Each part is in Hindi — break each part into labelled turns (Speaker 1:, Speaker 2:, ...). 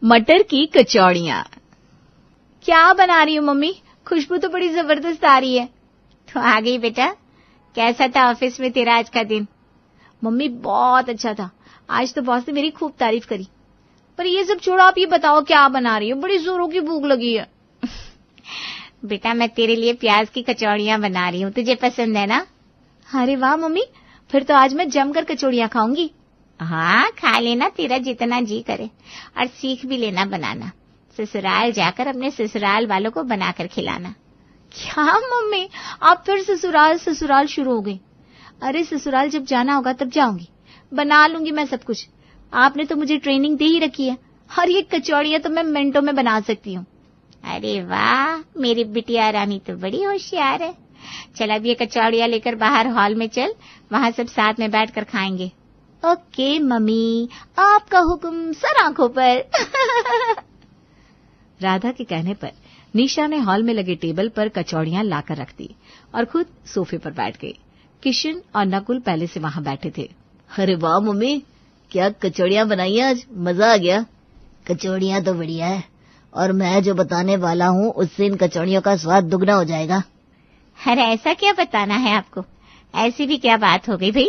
Speaker 1: मटर की कचौड़ियाँ। क्या बना रही हो मम्मी? खुशबू तो बड़ी जबरदस्त आ रही है।
Speaker 2: तो आ गई बेटा। कैसा था ऑफिस में तेरा आज का दिन?
Speaker 1: मम्मी बहुत अच्छा था। आज तो बॉस ने मेरी खूब तारीफ करी। पर ये सब छोड़ो, आप ये बताओ क्या बना रही हो? बड़ी जोरों की भूख लगी है।
Speaker 2: बेटा मैं तेरे लिए प्याज की कचौड़ियाँ बना रही हूँ, तुझे पसंद है ना?
Speaker 1: अरे वाह मम्मी, फिर तो आज मैं जमकर कचौड़ियाँ खाऊंगी।
Speaker 2: हाँ खा लेना, तेरा जितना जी करे, और सीख भी लेना बनाना। ससुराल जाकर अपने ससुराल वालों को बनाकर खिलाना।
Speaker 1: क्या मम्मी, आप फिर ससुराल ससुराल शुरू हो गई? अरे ससुराल जब जाना होगा तब जाऊंगी, बना लूंगी मैं सब कुछ। आपने तो मुझे ट्रेनिंग दे ही रखी है, और ये कचौड़ियाँ तो मैं मिनटों में बना सकती हूँ।
Speaker 2: अरे वाह, मेरी बिटिया रानी तो बड़ी होशियार है। चल अब ये कचौड़ियाँ लेकर बाहर हॉल में चल, वहाँ सब साथ में बैठकर खाएंगे।
Speaker 1: ओके मम्मी, आपका हुक्म सर आंखों पर। राधा के कहने पर निशा ने हॉल में लगे टेबल पर कचौड़ियाँ लाकर रख दी और खुद सोफे पर बैठ गई। किशन और नकुल पहले से वहां बैठे थे।
Speaker 3: अरे वाह मम्मी, क्या कचौड़ियाँ बनाई आज, मजा आ गया। कचौड़ियाँ तो बढ़िया है, और मैं जो बताने वाला हूँ उससे इन कचौड़ियों का स्वाद दुगना हो जाएगा।
Speaker 2: अरे ऐसा क्या बताना है आपको? ऐसी भी क्या बात हो गई भाई?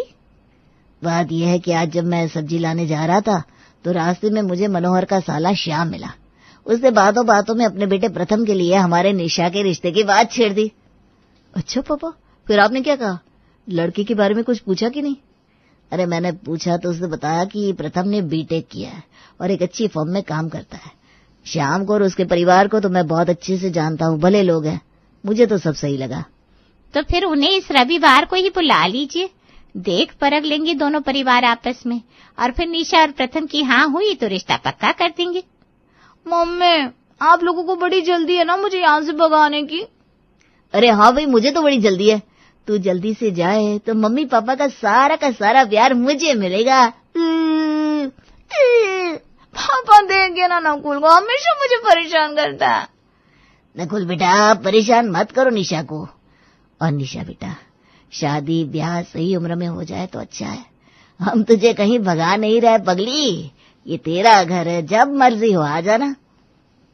Speaker 3: बात यह है कि आज जब मैं सब्जी लाने जा रहा था तो रास्ते में मुझे मनोहर का साला श्याम मिला। उसने बातों बातों में अपने बेटे प्रथम के लिए हमारे निशा के रिश्ते की बात छेड़ दी।
Speaker 1: अच्छा पापा, फिर आपने क्या कहा? लड़के के बारे में कुछ पूछा कि नहीं?
Speaker 3: अरे मैंने पूछा तो उसने बताया कि प्रथम ने बीटेक किया है और एक अच्छी फर्म में काम करता है। श्याम को और उसके परिवार को तो मैं बहुत अच्छे से जानता हूँ, भले लोग हैं, मुझे तो सब सही लगा।
Speaker 2: तो फिर उन्हें इस रविवार को ही बुला लीजिए, देख परख लेंगे दोनों परिवार आपस में, और फिर निशा और प्रथम की हाँ हुई तो रिश्ता पक्का कर देंगे।
Speaker 1: मम्मी, आप लोगों को बड़ी जल्दी है ना मुझे यहाँ से भगाने की?
Speaker 3: अरे हाँ भाई, मुझे तो बड़ी जल्दी है। तू जल्दी से जाए तो मम्मी पापा का सारा प्यार मुझे मिलेगा।
Speaker 1: पापा देंगे ना नकुल को, हमेशा मुझे परेशान करता है।
Speaker 3: नकुल बेटा परेशान मत करो निशा को। और निशा बेटा, शादी ब्याह सही उम्र में हो जाए तो अच्छा है। हम तुझे कहीं भगा नहीं रहे पगली, ये तेरा घर है, जब मर्जी हो आ जाना।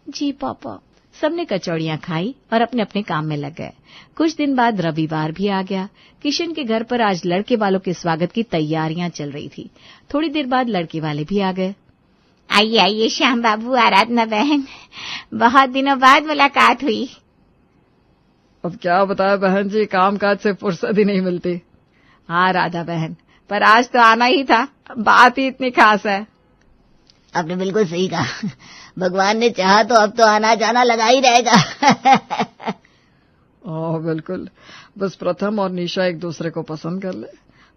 Speaker 1: जी पापा। सबने कचौड़ियाँ खाई और अपने अपने काम में लग गए। कुछ दिन बाद रविवार भी आ गया। किशन के घर पर आज लड़के वालों के स्वागत की तैयारियां चल रही थी। थोड़ी देर बाद लड़के वाले भी आ गए।
Speaker 2: आइए आइए श्याम बाबू, आराधना बहन, बहुत दिनों बाद मुलाकात हुई।
Speaker 4: अब क्या बताए बहन जी, काम काज से फुर्सत ही नहीं मिलती।
Speaker 1: हाँ राधा बहन, पर आज तो आना ही था, बात ही इतनी खास है।
Speaker 3: आपने बिल्कुल सही कहा, भगवान ने चाहा तो अब तो आना जाना लगा ही रहेगा।
Speaker 4: बिल्कुल, बस प्रथम और निशा एक दूसरे को पसंद कर ले,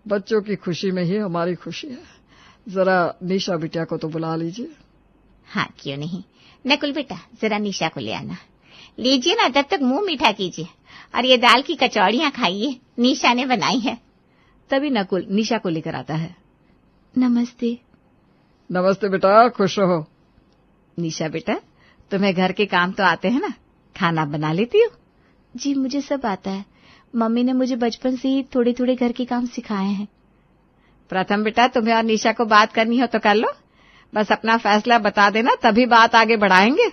Speaker 4: बच्चों की खुशी में ही हमारी खुशी है। जरा निशा बिटिया को तो बुला लीजिए।
Speaker 2: हाँ क्यों नहीं। नकुल बेटा जरा निशा को ले आना। लीजिए ना, तब तक मुंह मीठा कीजिए, और ये दाल की कचौड़ियाँ खाइए, निशा ने बनाई है।
Speaker 1: तभी नकुल निशा को लेकर आता है। नमस्ते।
Speaker 4: नमस्ते बेटा, खुश रहो।
Speaker 1: निशा बेटा, तुम्हें घर के काम तो आते हैं ना, खाना बना लेती हो? जी मुझे सब आता है, मम्मी ने मुझे बचपन से ही थोड़े थोड़े घर के काम सिखाए हैं। प्रथम बेटा, तुम्हें और निशा को बात करनी हो तो कर लो, बस अपना फैसला बता देना, तभी बात आगे बढ़ाएंगे।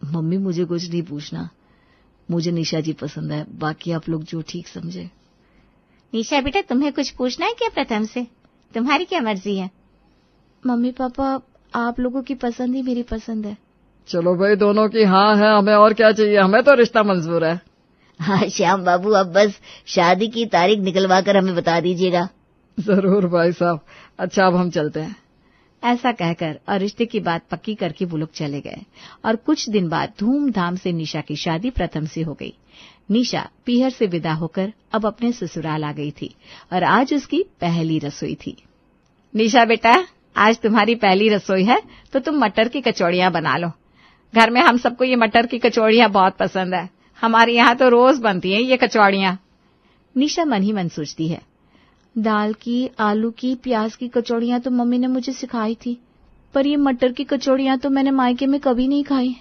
Speaker 1: मम्मी मुझे कुछ नहीं पूछना, मुझे निशा जी पसंद है, बाकी आप लोग जो ठीक समझे।
Speaker 2: निशा बेटा तुम्हें कुछ पूछना है क्या प्रथम से? तुम्हारी क्या मर्जी है?
Speaker 1: मम्मी पापा, आप लोगों की पसंद ही मेरी पसंद है।
Speaker 4: चलो भाई, दोनों की हाँ है, हमें और क्या चाहिए, हमें तो रिश्ता मंजूर है।
Speaker 3: हाँ श्याम बाबू, अब बस शादी की तारीख निकलवा कर हमें बता दीजिएगा।
Speaker 4: जरूर भाई साहब। अच्छा अब हम चलते हैं।
Speaker 1: ऐसा कहकर और रिश्ते की बात पक्की करके वो लोग चले गए, और कुछ दिन बाद धूमधाम से निशा की शादी प्रथम से हो गई। निशा पीहर से विदा होकर अब अपने ससुराल आ गई थी, और आज उसकी पहली रसोई थी। निशा बेटा, आज तुम्हारी पहली रसोई है तो तुम मटर की कचौड़ियाँ बना लो। घर में हम सबको ये मटर की कचौड़ियाँ बहुत पसंद है, हमारे यहाँ तो रोज बनती हैं ये कचौड़ियाँ। निशा मन ही मन सोचती है, दाल की, आलू की, प्याज की कचौड़ियाँ तो मम्मी ने मुझे सिखाई थी, पर ये मटर की कचौड़ियाँ तो मैंने मायके में कभी नहीं खाई।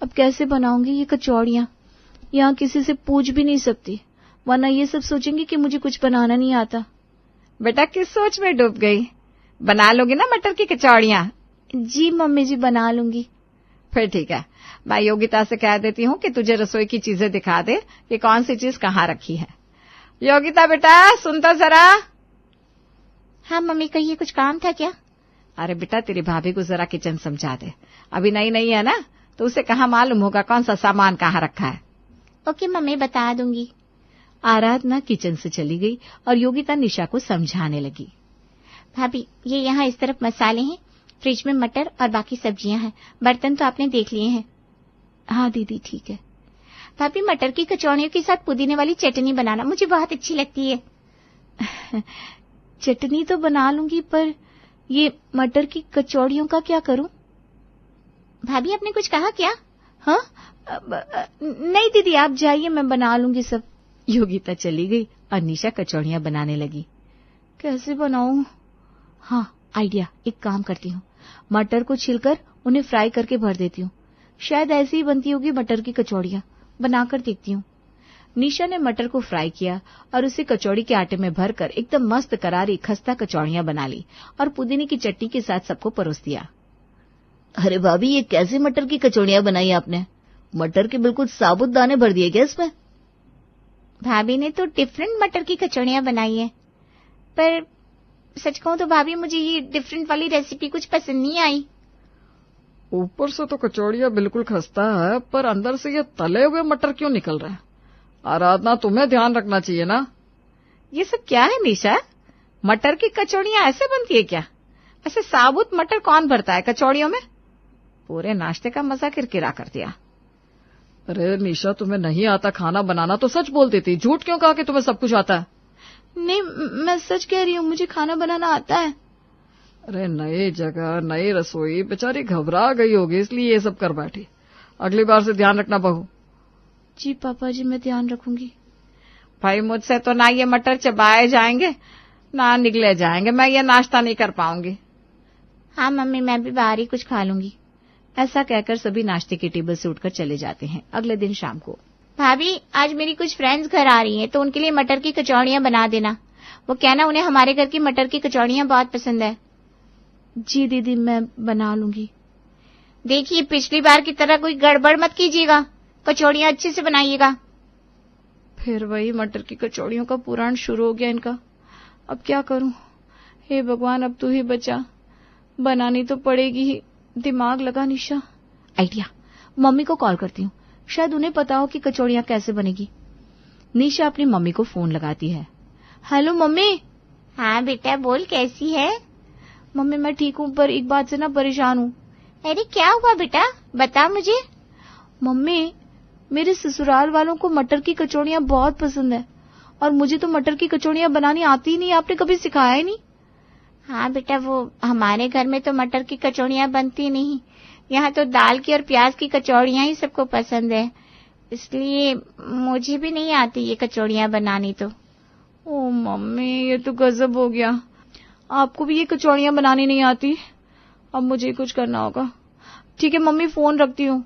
Speaker 1: अब कैसे बनाऊंगी ये कचौड़ियाँ? यहाँ किसी से पूछ भी नहीं सकती, वरना ये सब सोचेंगे कि मुझे कुछ बनाना नहीं आता। बेटा किस सोच में डूब गई? बना लोगी ना मटर की कचौड़ियाँ? जी मम्मी जी, बना लूंगी। फिर ठीक है, मैं योगिता से कह देती हूँ कि तुझे रसोई की चीजें दिखा दे कि कौन सी चीज कहाँ रखी है। योगिता बेटा सुन तो जरा।
Speaker 2: हाँ मम्मी, कहिए, कुछ काम था क्या?
Speaker 1: अरे बेटा, तेरी भाभी को जरा किचन समझा दे, अभी नई नई है ना, तो उसे कहाँ मालूम होगा कौन सा सामान कहाँ रखा है।
Speaker 2: ओके मम्मी, बता दूंगी।
Speaker 1: आराधना किचन से चली गई और योगिता निशा को समझाने लगी।
Speaker 2: भाभी, ये यहाँ इस तरफ मसाले हैं, फ्रिज में मटर और बाकी सब्जियां हैं, बर्तन तो आपने देख लिए हैं।
Speaker 1: हाँ दीदी, ठीक है।
Speaker 2: भाभी, मटर की कचौड़ियों के साथ पुदीने वाली चटनी बनाना, मुझे बहुत अच्छी लगती है।
Speaker 1: चटनी तो बना लूंगी, पर ये मटर की कचौड़ियों का क्या करूं?
Speaker 2: भाभी, आपने कुछ कहा क्या?
Speaker 1: हाँ नहीं दीदी, आप जाइए, मैं बना लूंगी सब। योगिता चली गई और निशा कचौड़ियां बनाने लगी। कैसे बनाऊं? हाँ आइडिया, एक काम करती हूँ, मटर को छिलकर उन्हें फ्राई करके भर देती हूँ, शायद ऐसी ही बनती होगी मटर की कचौड़ियां। बनाकर देखती हूँ। निशा ने मटर को फ्राई किया और उसे कचौड़ी के आटे में भरकर एकदम मस्त करारी खस्ता कचौड़ियां बना ली और पुदीने की चटनी के साथ सबको परोस दिया।
Speaker 3: अरे भाभी, ये कैसे मटर की कचौड़ियां बनाई आपने? मटर के बिल्कुल साबुत दाने भर दिए क्या इसमें?
Speaker 2: भाभी ने तो डिफरेंट मटर की कचौड़ियां बनाई है, पर सच कहूं तो भाभी, मुझे ये डिफरेंट वाली रेसिपी कुछ पसंद नहीं आई।
Speaker 4: ऊपर से तो कचौड़ियां बिल्कुल खस्ता है, पर अंदर से ये तले हुए मटर क्यों निकल रहे हैं? आराधना, तुम्हें ध्यान रखना चाहिए ना।
Speaker 1: ये सब क्या है निशा? मटर की कचौड़ियां ऐसे बनती है क्या? ऐसे साबुत मटर कौन भरता है कचौड़ियों में? पूरे नाश्ते का मजा किरकिरा कर दिया।
Speaker 4: अरे निशा, तुम्हें नहीं आता खाना बनाना तो सच बोल देती, झूठ क्यों कहा कि तुम्हें सब कुछ आता है?
Speaker 1: नहीं, मैं सच कह रही हूँ, मुझे खाना बनाना आता है।
Speaker 4: अरे नई जगह, नई रसोई, बेचारी घबरा गई होगी इसलिए ये सब कर बैठी। अगली बार से ध्यान रखना बहू।
Speaker 1: जी पापा जी, मैं ध्यान रखूंगी। भाई, मुझसे तो ना ये मटर चबाए जाएंगे ना निगले जाएंगे, मैं ये नाश्ता नहीं कर पाऊंगी।
Speaker 2: हाँ मम्मी, मैं भी बाहर ही कुछ खा लूंगी।
Speaker 1: ऐसा कहकर सभी नाश्ते की टेबल से उठकर चले जाते हैं। अगले दिन शाम को,
Speaker 2: भाभी, आज मेरी कुछ फ्रेंड्स घर आ रही हैं, तो उनके लिए मटर की कचौड़ियां बना देना। वो कहना उन्हें हमारे घर की मटर की कचौड़ियां बहुत पसंद है।
Speaker 1: जी दीदी, मैं बना लूंगी।
Speaker 2: देखिए, पिछली बार की तरह कोई गड़बड़ मत कीजिएगा, कचौड़ियां अच्छे से बनाइएगा।
Speaker 1: फिर वही मटर की कचौड़ियों का पुराण शुरू हो गया इनका। अब क्या करूं? हे भगवान, अब तू ही बचा। बनानी तो पड़ेगी ही। दिमाग लगा निशा। आइडिया, मम्मी को कॉल करती हूँ, शायद उन्हें पता हो कि कचौड़ियां कैसे बनेगी। निशा अपनी मम्मी को फोन लगाती है। Hello mummy.
Speaker 2: हाँ बेटा, बोल, कैसी है?
Speaker 1: मम्मी, मैं ठीक हूँ, पर एक बात से ना परेशान हूँ।
Speaker 2: अरे क्या हुआ बेटा, बता मुझे।
Speaker 1: मम्मी, मेरे ससुराल वालों को मटर की कचौड़ियां बहुत पसंद है और मुझे तो मटर की कचौड़ियां बनानी आती ही नहीं, आपने कभी सिखाया ही नहीं।
Speaker 2: हाँ बेटा, वो हमारे घर में तो मटर की कचौड़ियां बनती नहीं, यहाँ तो दाल की और प्याज की कचौड़ियां ही सबको पसंद है, इसलिए मुझे भी नहीं आती ये कचौड़ियां बनानी। तो
Speaker 1: ओ मम्मी, ये तो गजब हो गया, आपको भी ये कचौड़ियां बनानी नहीं आती। अब मुझे कुछ करना होगा। ठीक है मम्मी, फोन रखती हूँ।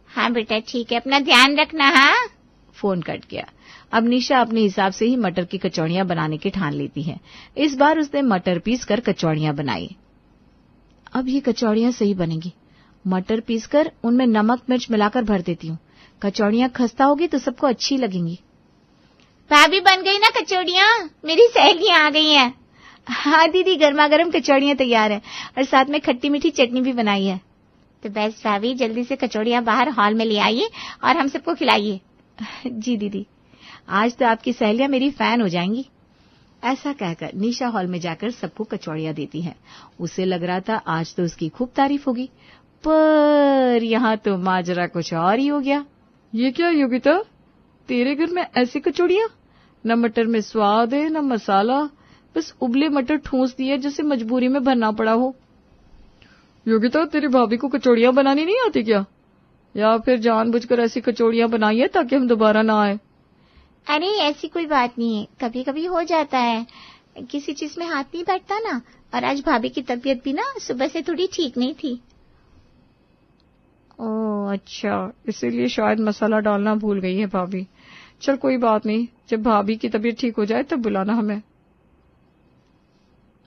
Speaker 2: हाँ बेटा ठीक है, अपना ध्यान रखना। हाँ।
Speaker 1: फोन कट गया। अब निशा अपने हिसाब से ही मटर की कचौड़ियां बनाने की ठान लेती है। इस बार उसने मटर पीसकर कचौड़ियां बनाई। अब ये कचौड़ियां सही बनेंगी। मटर पीसकर उनमें नमक मिर्च मिलाकर भर देती हूँ। कचौड़ियां खस्ता होगी तो सबको अच्छी लगेंगी।
Speaker 2: भाभी, बन गई ना कचौड़ियां? मेरी सहेलियां आ गई हैं।
Speaker 1: हाँ दीदी, गर्मा गर्म कचौड़ियां तैयार है और साथ में खट्टी मीठी चटनी भी बनाई है।
Speaker 2: तो बस भाभी, जल्दी से कचौड़ियां बाहर हॉल में ले आइए और हम सबको खिलाइए।
Speaker 1: जी दीदी, आज तो आपकी सहेलियां मेरी फैन हो जाएंगी। ऐसा कहकर निशा हॉल में जाकर सबको कचौड़ियां देती है। उसे लग रहा था आज तो उसकी खूब तारीफ होगी, पर यहाँ तो माजरा कुछ और ही हो गया।
Speaker 4: ये क्या योगिता, तेरे घर में ऐसी कचौड़ियां? न मटर में स्वाद है न मसाला, बस उबले मटर ठूंस दिए जैसे मजबूरी में भरना पड़ा हो। योगिता, तेरी भाभी को कचौड़ियां बनानी नहीं आती क्या? या फिर जानबूझकर ऐसी कचौड़ियां बनाई है ताकि हम दोबारा ना आए?
Speaker 2: अरे ऐसी कोई बात नहीं है, कभी कभी हो जाता है, किसी चीज में हाथ नहीं बैठता ना। और आज भाभी की तबीयत भी ना सुबह से थोड़ी ठीक नहीं थी।
Speaker 4: ओह अच्छा, इसीलिए शायद मसाला डालना भूल गई है भाभी। चल कोई बात नहीं, जब भाभी की तबीयत ठीक हो जाए तब बुलाना हमें।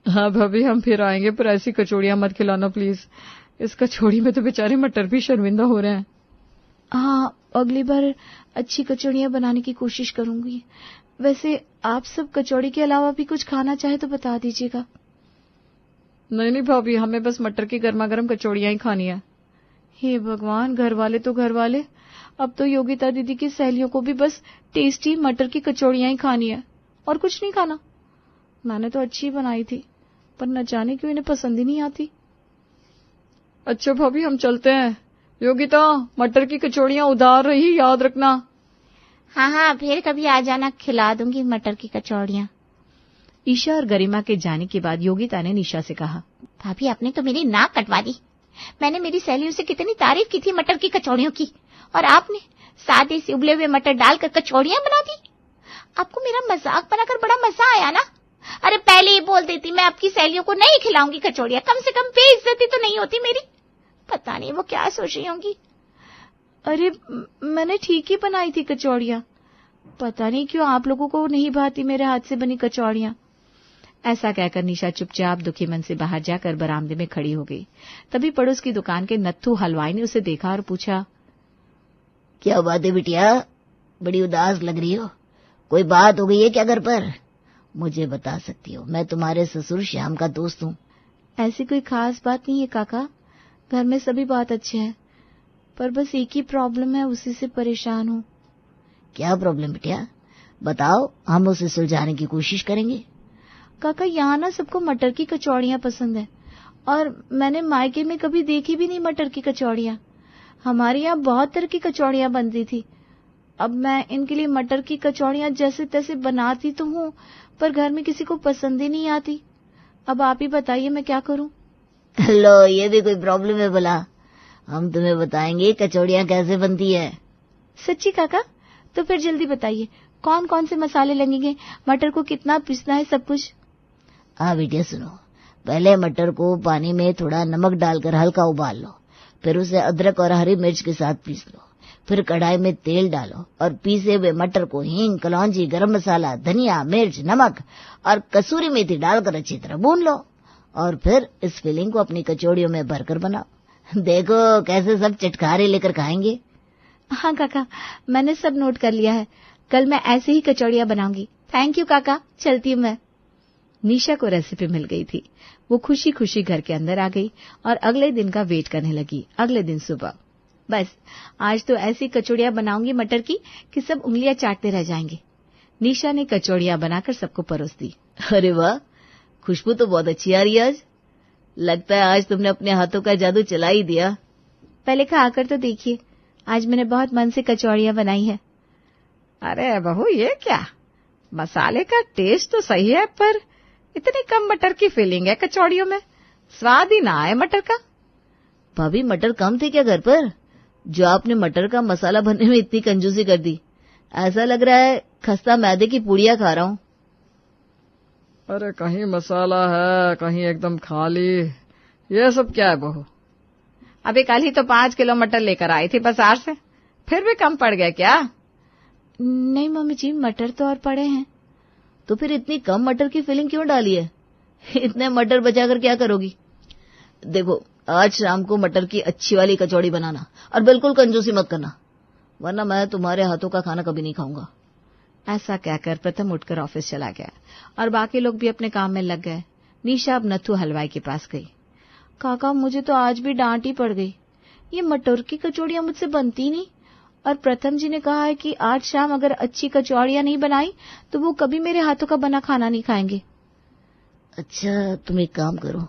Speaker 4: हाँ भाभी, हम फिर आएंगे, पर ऐसी कचौड़ियां मत खिलाना प्लीज। इस कचौड़ी में तो बेचारे मटर भी शर्मिंदा हो रहे हैं।
Speaker 1: हाँ, अगली बार अच्छी कचौड़ियां बनाने की कोशिश करूंगी। वैसे आप सब कचौड़ी के अलावा भी कुछ खाना चाहे तो बता दीजिएगा।
Speaker 4: नहीं नहीं भाभी, हमें बस मटर की गर्मा गर्म कचौड़ियां ही खानी है।
Speaker 1: हे भगवान, घर वाले तो घर वाले, अब तो योगिता दीदी की सहेलियों को भी बस टेस्टी मटर की कचौड़ियां ही खानी है और कुछ नहीं खाना। मैंने तो अच्छी बनाई थी, पर न जाने क्यों इन्हें पसंद ही नहीं आती।
Speaker 4: अच्छा भाभी, हम चलते हैं। योगिता, मटर की कचौड़ियां उधार रही, याद रखना।
Speaker 2: हाँ हाँ, फिर कभी आ जाना, खिला दूंगी मटर की कचौड़ियां।
Speaker 1: ईशा और गरिमा के जाने के बाद योगिता ने निशा से कहा,
Speaker 2: भाभी आपने तो मेरी नाक कटवा दी। मैंने मेरी सहेलियों से कितनी तारीफ की थी मटर की कचौड़ियों की, और आपने सादे से उबले हुए मटर डालकर कचौड़ियां बना दी। आपको मेरा मजाक बनाकर बड़ा मजा आया ना? अरे पहले ही बोल देती, मैं आपकी सहेलियों को नहीं खिलाऊंगी कचौड़ियां, कम से कम बेइज्जती तो नहीं होती मेरी। पता नहीं वो क्या सोच रही होंगी।
Speaker 1: अरे मैंने ठीक ही बनाई थी कचौड़ियां, पता नहीं क्यों आप लोगों को नहीं भाती मेरे हाथ से बनी कचौड़ियां। ऐसा कहकर निशा चुपचाप दुखी मन से बाहर जाकर बरामदे में खड़ी हो गई। तभी पड़ोस की दुकान के नत्थू हलवाई ने उसे देखा और पूछा,
Speaker 3: क्या बात है बिटिया, बड़ी उदास लग रही हो? कोई बात हो गई है क्या घर पर? मुझे बता सकती हो, मैं तुम्हारे ससुर श्याम का दोस्त हूँ।
Speaker 1: ऐसी कोई खास बात नहीं है काका, घर में सभी बहुत अच्छे हैं, पर बस एक ही प्रॉब्लम है, उसी से परेशान हूँ।
Speaker 3: क्या प्रॉब्लम बिटिया, बताओ, हम उसे सुलझाने की कोशिश करेंगे।
Speaker 1: काका, यहाँ ना सबको मटर की कचौड़ियां पसंद है, और मैंने मायके में कभी देखी भी नहीं मटर की कचौड़ियां। हमारे यहाँ बहुत तरह की कचौड़ियां बनती थी। अब मैं इनके लिए मटर की कचौड़ियां जैसे तैसे बनाती तो हूँ, पर घर में किसी को पसंद ही नहीं आती। अब आप ही बताइए मैं क्या करूं?
Speaker 3: लो, ये भी कोई प्रॉब्लम है भला? हम तुम्हें बताएंगे कचौड़ियां कैसे बनती है।
Speaker 1: सच्ची काका? तो फिर जल्दी बताइए, कौन कौन से मसाले लगेंगे, मटर को कितना पीसना है, सब कुछ।
Speaker 3: हाँ बेटिया सुनो, पहले मटर को पानी में थोड़ा नमक डालकर हल्का उबाल लो, फिर उसे अदरक और हरी मिर्च के साथ पीस लो। फिर कढ़ाई में तेल डालो और पीसे हुए मटर को हींग, कलौंजी, गरम मसाला, धनिया, मिर्च, नमक और कसूरी मेथी डालकर अच्छी तरह भून लो, और फिर इस फिलिंग को अपनी कचौड़ियों में भरकर बनाओ। देखो कैसे सब चटखारे लेकर खाएंगे।
Speaker 1: हाँ काका, मैंने सब नोट कर लिया है, कल मैं ऐसे ही कचौड़ियां बनाऊंगी। थैंक यू काका, चलती हूँ मैं। निशा को रेसिपी मिल गई थी। वो खुशी खुशी घर के अंदर आ गई और अगले दिन का वेट करने लगी। अगले दिन सुबह, बस आज तो ऐसी कचौड़ियां बनाऊंगी मटर की कि सब उंगलियां चाटते रह जाएंगे। निशा ने कचौड़ियां बनाकर सबको परोस दी।
Speaker 3: अरे वाह, खुशबू तो बहुत अच्छी आ रही है आज। लगता है आज तुमने अपने हाथों का जादू चला ही दिया।
Speaker 1: पहले खाकर तो देखिए, आज मैंने बहुत मन से कचौड़ियां बनाई है।
Speaker 4: अरे बहू, ये क्या, मसाले का टेस्ट तो सही है, पर इतनी कम मटर की फीलिंग है कचौड़ियों में, स्वाद ही ना आए मटर का।
Speaker 3: भाभी, मटर कम थे क्या घर पर, जो आपने मटर का मसाला भरने में इतनी कंजूसी कर दी? ऐसा लग रहा है खस्ता मैदे की पूड़ियां खा रहा हूँ।
Speaker 4: अरे कहीं मसाला है, कहीं एकदम खाली, ये सब क्या है बहू? अभी कल ही तो 5 किलो मटर लेकर आई थी बाजार से, फिर भी कम पड़ गया क्या?
Speaker 1: नहीं मम्मी जी, मटर तो और पड़े हैं।
Speaker 3: तो फिर इतनी कम मटर की फिलिंग क्यों डाली है? इतने मटर बचाकर क्या करोगी? देखो, आज शाम को मटर की अच्छी वाली कचौड़ी बनाना, और बिल्कुल कंजूसी मत करना, वरना मैं तुम्हारे हाथों का खाना कभी नहीं खाऊंगा।
Speaker 1: ऐसा कहकर प्रथम उठकर ऑफिस चला गया और बाकी लोग भी अपने काम में लग गए। निशा अब नथु हलवाई के पास गई। काका, मुझे तो आज भी डांट ही पड़ गई। ये मटर की कचौड़ियां मुझसे बनती नहीं, और प्रथम जी ने कहा है कि आज शाम अगर अच्छी कचौड़ियां नहीं बनाई तो वो कभी मेरे हाथों का बना खाना नहीं खाएंगे।
Speaker 3: अच्छा, तुम एक काम करो,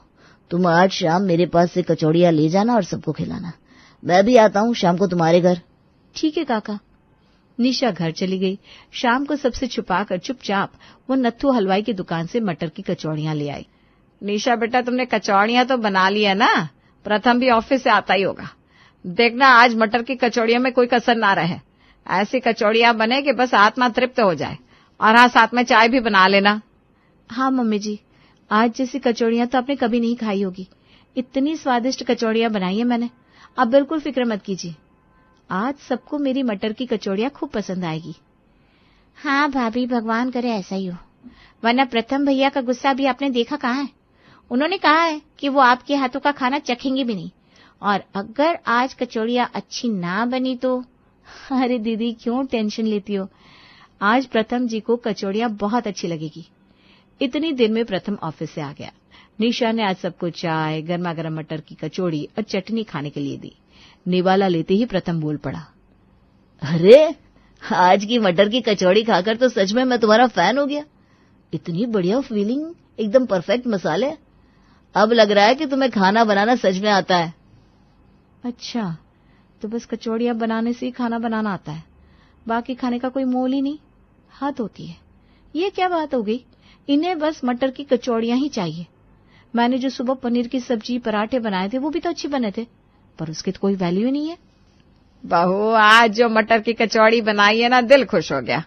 Speaker 3: तुम आज शाम मेरे पास से कचौड़ियां ले जाना और सबको खिलाना। मैं भी आता हूँ शाम को तुम्हारे घर।
Speaker 1: ठीक है काका। निशा घर चली गई। शाम को सबसे छुपाकर चुपचाप वो नत्थू हलवाई की दुकान से मटर की कचौड़ियां ले आई।
Speaker 4: निशा बेटा, तुमने कचौड़ियां तो बना ली है ना, प्रथम भी ऑफिस से आता ही होगा। देखना आज मटर की कचौड़ियों में कोई कसर ना रहे। ऐसी कचौड़ियां बने कि बस आत्मा तृप्त हो जाए। और हाँ, साथ में चाय भी बना लेना।
Speaker 1: हाँ मम्मी जी, आज जैसी कचौड़ियां तो आपने कभी नहीं खाई होगी। इतनी स्वादिष्ट कचौड़ियां बनाई है मैंने, आप बिल्कुल फिक्र मत कीजिए। आज सबको मेरी मटर की कचौड़ियां खूब पसंद आएगी।
Speaker 2: हाँ भाभी, भगवान करे ऐसा ही हो, वरना प्रथम भैया का गुस्सा भी आपने देखा कहाँ है। उन्होंने कहा है कि वो आपके हाथों का खाना चखेंगे भी नहीं, और अगर आज कचौड़ियाँ अच्छी ना बनी तो?
Speaker 1: अरे दीदी, क्यों टेंशन लेती हो? आज प्रथम जी को कचौड़ियाँ बहुत अच्छी लगेगी। इतनी देर में प्रथम ऑफिस से आ गया। निशा ने आज सबको चाय, गर्मा गर्म मटर की कचौड़ी और चटनी खाने के लिए दी। निवाला लेते ही प्रथम बोल पड़ा,
Speaker 3: अरे आज की मटर की कचौड़ी खाकर तो सच में मैं तुम्हारा फैन हो गया। इतनी बढ़िया फीलिंग, एकदम परफेक्ट मसाले। अब लग रहा है कि तुम्हें खाना बनाना सच में आता है।
Speaker 1: अच्छा, तो बस कचौड़ियाँ बनाने से ही खाना बनाना आता है, बाकी खाने का कोई मोल ही नहीं, हद होती है। ये क्या बात हो गई? इन्हें बस मटर की कचौड़ियाँ ही चाहिए। मैंने जो सुबह पनीर की सब्जी, पराठे बनाए थे वो भी तो अच्छे बने थे, पर उसकी तो कोई वैल्यू ही नहीं है।
Speaker 4: बहू, आज जो मटर की कचौड़ी बनाई है ना, दिल खुश हो गया।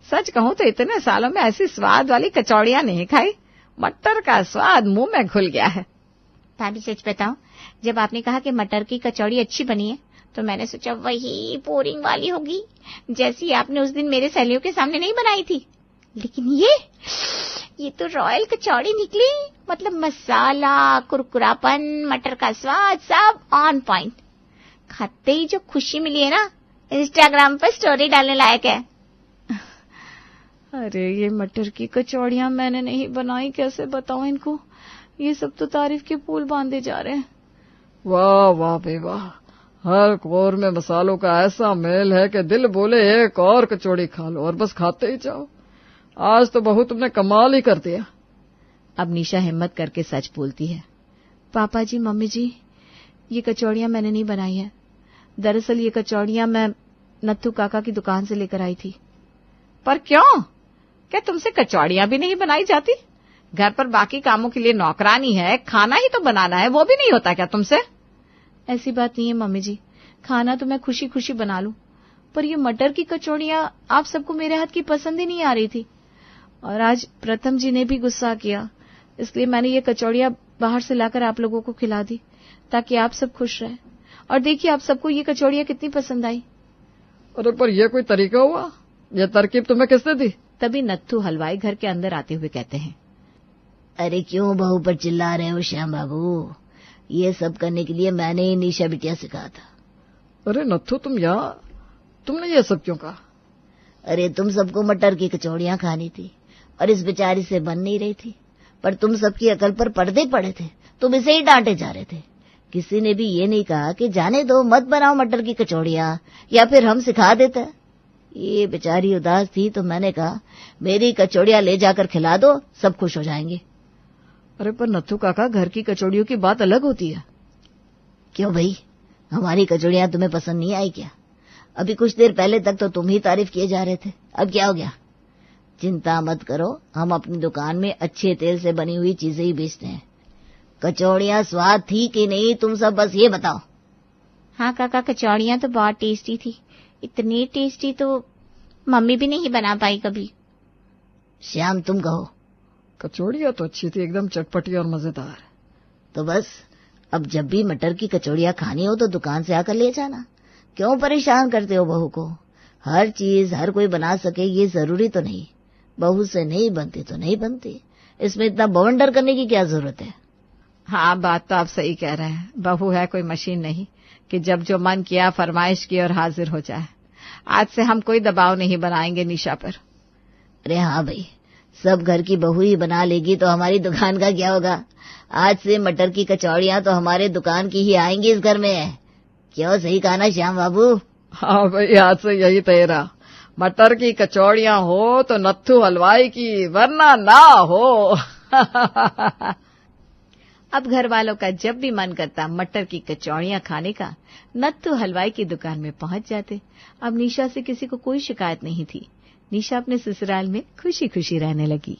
Speaker 4: सच कहूं तो इतने सालों में ऐसी स्वाद वाली कचौड़ियां नहीं खाई। मटर का स्वाद मुंह में घुल गया है।
Speaker 2: भाभी सच बताऊं, जब आपने कहा कि मटर की कचौड़ी अच्छी बनी है तो मैंने सोचा वही बोरिंग वाली होगी, जैसी आपने उस दिन मेरे सहेलियों के सामने नहीं बनाई थी। लेकिन ये तो रॉयल कचौड़ी निकली। मतलब मसाला, कुरकुरापन, मटर का स्वाद सब ऑन पॉइंट। खाते ही जो खुशी मिली है ना, इंस्टाग्राम पर स्टोरी डालने लायक है।
Speaker 1: अरे ये मटर की कचौड़ियां मैंने नहीं बनाई, कैसे बताऊं इनको? ये सब तो तारीफ के पुल बांधे जा रहे हैं।
Speaker 4: वाह वाह बे वाह, हर कौर में मसालों का ऐसा मेल है कि दिल बोले एक और कचौड़ी खा लो और बस खाते ही जाओ। आज तो बहू तुमने कमाल ही कर दिया।
Speaker 1: अब निशा हिम्मत करके सच बोलती है, पापा जी, मम्मी जी, ये कचौड़ियां मैंने नहीं बनाई है। दरअसल ये कचौड़ियां मैं नत्थू काका की दुकान से लेकर आई थी।
Speaker 4: पर क्यों? क्या तुमसे कचौड़ियां भी नहीं बनाई जाती? घर पर बाकी कामों के लिए नौकरानी है, खाना ही तो बनाना है, वो भी नहीं होता क्या तुमसे?
Speaker 1: ऐसी बात नहीं है मम्मी जी, खाना तो मैं खुशी खुशी बना लूं, पर ये मटर की कचौड़ियां आप सबको मेरे हाथ की पसंद ही नहीं आ रही थी। और आज प्रथम जी ने भी गुस्सा किया, इसलिए मैंने ये कचौड़ियां बाहर से लाकर आप लोगों को खिला दी, ताकि आप सब खुश रहें। और देखिए आप सबको ये कचौड़ियां कितनी पसंद आई।
Speaker 4: अरे पर ये कोई तरीका हुआ? ये तरकीब तुम्हें किसने दी?
Speaker 1: तभी नत्थू हलवाई घर के अंदर आते हुए कहते हैं,
Speaker 3: अरे क्यों बहू पर चिल्ला रहे हो श्याम बाबू? ये सब करने के लिए मैंने ही निशा बिटिया से कहा था।
Speaker 4: अरे नत्थू, तुमने ये सब क्यों कहा?
Speaker 3: अरे तुम सबको मटर की कचौड़ियां खानी थी और इस बेचारी से बन नहीं रही थी, पर तुम सबकी अकल पर पर्दे पड़े थे, तुम इसे ही डांटे जा रहे थे। किसी ने भी ये नहीं कहा कि जाने दो, मत बनाओ मटर की कचौड़ियां, या फिर हम सिखा देते। ये बेचारी उदास थी तो मैंने कहा मेरी कचौड़ियां ले जाकर खिला दो, सब खुश हो जाएंगे।
Speaker 4: अरे पर नत्थू काका, घर की कचौड़ियों की बात अलग होती है।
Speaker 3: क्यों भाई, हमारी कचौड़ियां तुम्हें पसंद नहीं आई क्या? अभी कुछ देर पहले तक तो तुम ही तारीफ किए जा रहे थे, अब क्या हो गया? चिंता मत करो, हम अपनी दुकान में अच्छे तेल से बनी हुई चीजें ही बेचते हैं। कचौड़ियां स्वाद थी कि नहीं, तुम सब बस ये बताओ।
Speaker 2: हाँ काका, कचौड़ियां तो बहुत टेस्टी थी। इतनी टेस्टी तो मम्मी भी नहीं बना पाई कभी।
Speaker 3: श्याम तुम कहो।
Speaker 4: कचौड़ियां तो अच्छी थी, एकदम चटपटी और मजेदार।
Speaker 3: तो बस अब जब भी मटर की कचौड़ियां खानी हो तो दुकान से आकर ले जाना। क्यों परेशान करते हो बहू को? हर चीज हर कोई बना सके ये जरूरी तो नहीं। बहू से नहीं बनती तो नहीं बनती, इसमें इतना बवंडर करने की क्या जरूरत है?
Speaker 4: हाँ, बात तो आप सही कह रहे हैं। बहू है कोई मशीन नहीं कि जब जो मन किया फरमाइश की और हाजिर हो जाए। आज से हम कोई दबाव नहीं बनाएंगे निशा पर।
Speaker 3: अरे हाँ भाई, सब घर की बहू ही बना लेगी तो हमारी दुकान का क्या होगा? आज से मटर की कचौड़ियां तो हमारे दुकान की ही आएंगी इस घर में। क्यों, सही कहा ना श्याम बाबू?
Speaker 4: हाँ भाई, आज से यही तेरा। मटर की कचौड़ियां हो तो नत्थू हलवाई की, वरना ना हो।
Speaker 1: अब घर वालों का जब भी मन करता मटर की कचौड़ियां खाने का, नत्थू हलवाई की दुकान में पहुंच जाते। अब निशा से किसी को कोई शिकायत नहीं थी। निशा अपने ससुराल में खुशी खुशी रहने लगी।